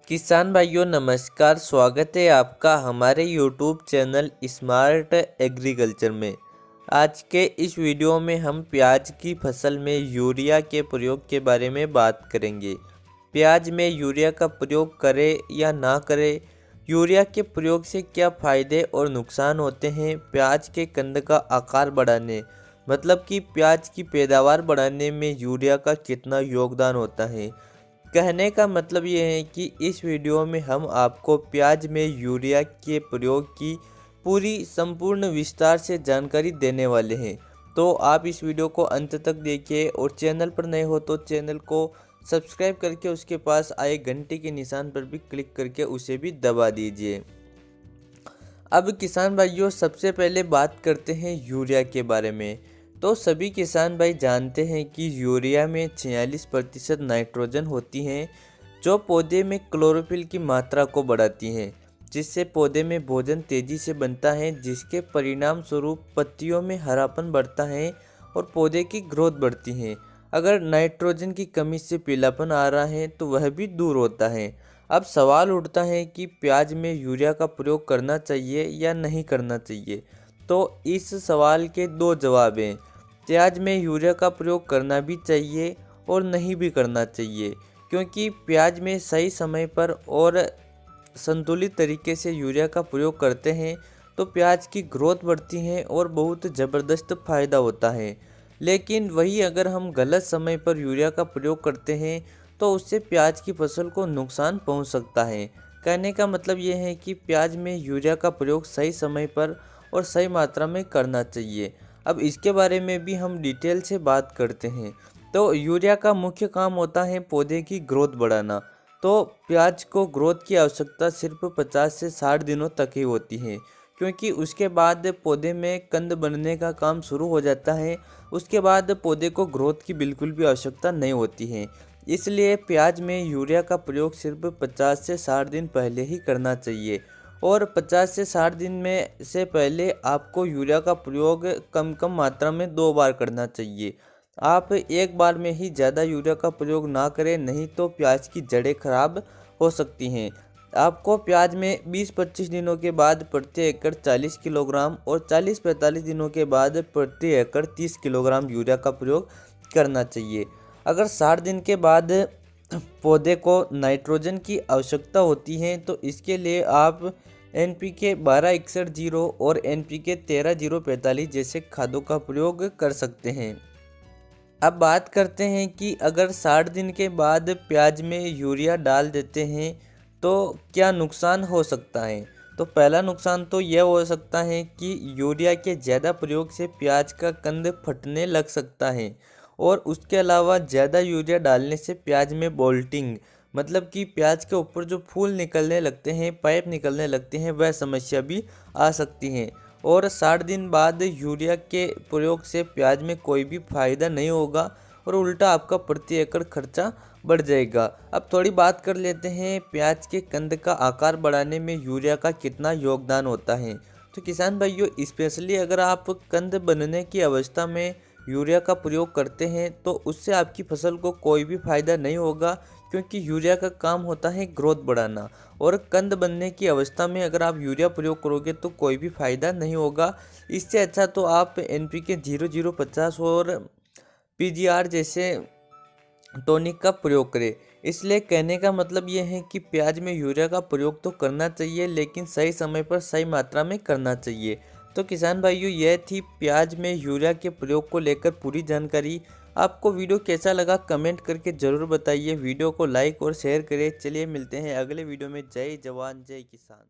किसान भाइयों नमस्कार। स्वागत है आपका हमारे यूट्यूब चैनल स्मार्ट एग्रीकल्चर में। आज के इस वीडियो में हम प्याज की फसल में यूरिया के प्रयोग के बारे में बात करेंगे। प्याज में यूरिया का प्रयोग करें या ना करें, यूरिया के प्रयोग से क्या फ़ायदे और नुकसान होते हैं, प्याज के कंद का आकार बढ़ाने मतलब कि प्याज की पैदावार बढ़ाने में यूरिया का कितना योगदान होता है। कहने का मतलब ये है कि इस वीडियो में हम आपको प्याज में यूरिया के प्रयोग की पूरी संपूर्ण विस्तार से जानकारी देने वाले हैं। तो आप इस वीडियो को अंत तक देखिए और चैनल पर नए हो तो चैनल को सब्सक्राइब करके उसके पास आए घंटी के निशान पर भी क्लिक करके उसे भी दबा दीजिए। अब किसान भाइयों सबसे पहले बात करते हैं यूरिया के बारे में। तो सभी किसान भाई जानते हैं कि यूरिया में 46% नाइट्रोजन होती हैं जो पौधे में क्लोरोफिल की मात्रा को बढ़ाती हैं, जिससे पौधे में भोजन तेज़ी से बनता है, जिसके परिणाम स्वरूप पत्तियों में हरापन बढ़ता है और पौधे की ग्रोथ बढ़ती है। अगर नाइट्रोजन की कमी से पीलापन आ रहा है तो वह भी दूर होता है। अब सवाल उठता है कि प्याज में यूरिया का प्रयोग करना चाहिए या नहीं करना चाहिए। तो इस सवाल के दो जवाब हैं। प्याज में यूरिया का प्रयोग करना भी चाहिए और नहीं भी करना चाहिए, क्योंकि प्याज में सही समय पर और संतुलित तरीके से यूरिया का प्रयोग करते हैं तो प्याज की ग्रोथ बढ़ती है और बहुत ज़बरदस्त फ़ायदा होता है। लेकिन वही अगर हम गलत समय पर यूरिया का प्रयोग करते हैं तो उससे प्याज की फसल को नुकसान पहुंच सकता है। कहने का मतलब ये है कि प्याज में यूरिया का प्रयोग सही समय पर और सही मात्रा में करना चाहिए। अब इसके बारे में भी हम डिटेल से बात करते हैं। तो यूरिया का मुख्य काम होता है पौधे की ग्रोथ बढ़ाना। तो प्याज को ग्रोथ की आवश्यकता सिर्फ 50 से 60 दिनों तक ही होती है, क्योंकि उसके बाद पौधे में कंद बनने का काम शुरू हो जाता है। उसके बाद पौधे को ग्रोथ की बिल्कुल भी आवश्यकता नहीं होती है। इसलिए प्याज में यूरिया का प्रयोग सिर्फ 50 से 60 दिन पहले ही करना चाहिए और 50 से 60 दिन में से पहले आपको यूरिया का प्रयोग कम मात्रा में 2 बार करना चाहिए। आप एक बार में ही ज़्यादा यूरिया का प्रयोग ना करें, नहीं तो प्याज की जड़ें खराब हो सकती हैं। आपको प्याज में 20-25 दिनों के बाद प्रति एकड़ 40 किलोग्राम और 40-45 दिनों के बाद प्रति एकड़ 30 किलोग्राम यूरिया का प्रयोग करना चाहिए। अगर 60 दिन के बाद पौधे को नाइट्रोजन की आवश्यकता होती है तो इसके लिए आप NPK 1261 और NPK 13045 जैसे खादों का प्रयोग कर सकते हैं। अब बात करते हैं कि अगर 60 दिन के बाद प्याज में यूरिया डाल देते हैं तो क्या नुकसान हो सकता है। तो पहला नुकसान तो यह हो सकता है कि यूरिया के ज़्यादा प्रयोग से प्याज का कंद फटने लग सकता है और उसके अलावा ज़्यादा यूरिया डालने से प्याज में बोल्टिंग मतलब कि प्याज के ऊपर जो फूल निकलने लगते हैं, पाइप निकलने लगते हैं, वह समस्या भी आ सकती है। और 60 दिन बाद यूरिया के प्रयोग से प्याज में कोई भी फायदा नहीं होगा और उल्टा आपका प्रति एकड़ खर्चा बढ़ जाएगा। अब थोड़ी बात कर लेते हैं प्याज के कंद का आकार बढ़ाने में यूरिया का कितना योगदान होता है। तो किसान भाइयों स्पेशली अगर आप कंद बनने की अवस्था में यूरिया का प्रयोग करते हैं तो उससे आपकी फसल को कोई भी फायदा नहीं होगा, क्योंकि यूरिया का काम होता है ग्रोथ बढ़ाना और कंद बनने की अवस्था में अगर आप यूरिया प्रयोग करोगे तो कोई भी फायदा नहीं होगा। इससे अच्छा तो आप NPK 0050 और PGR जैसे टॉनिक का प्रयोग करें। इसलिए कहने का मतलब ये है कि प्याज में यूरिया का प्रयोग तो करना चाहिए, लेकिन सही समय पर सही मात्रा में करना चाहिए। तो किसान भाइयों यह थी प्याज में यूरिया के प्रयोग को लेकर पूरी जानकारी। आपको वीडियो कैसा लगा कमेंट करके ज़रूर बताइए। वीडियो को लाइक और शेयर करें। चलिए मिलते हैं अगले वीडियो में। जय जवान जय किसान।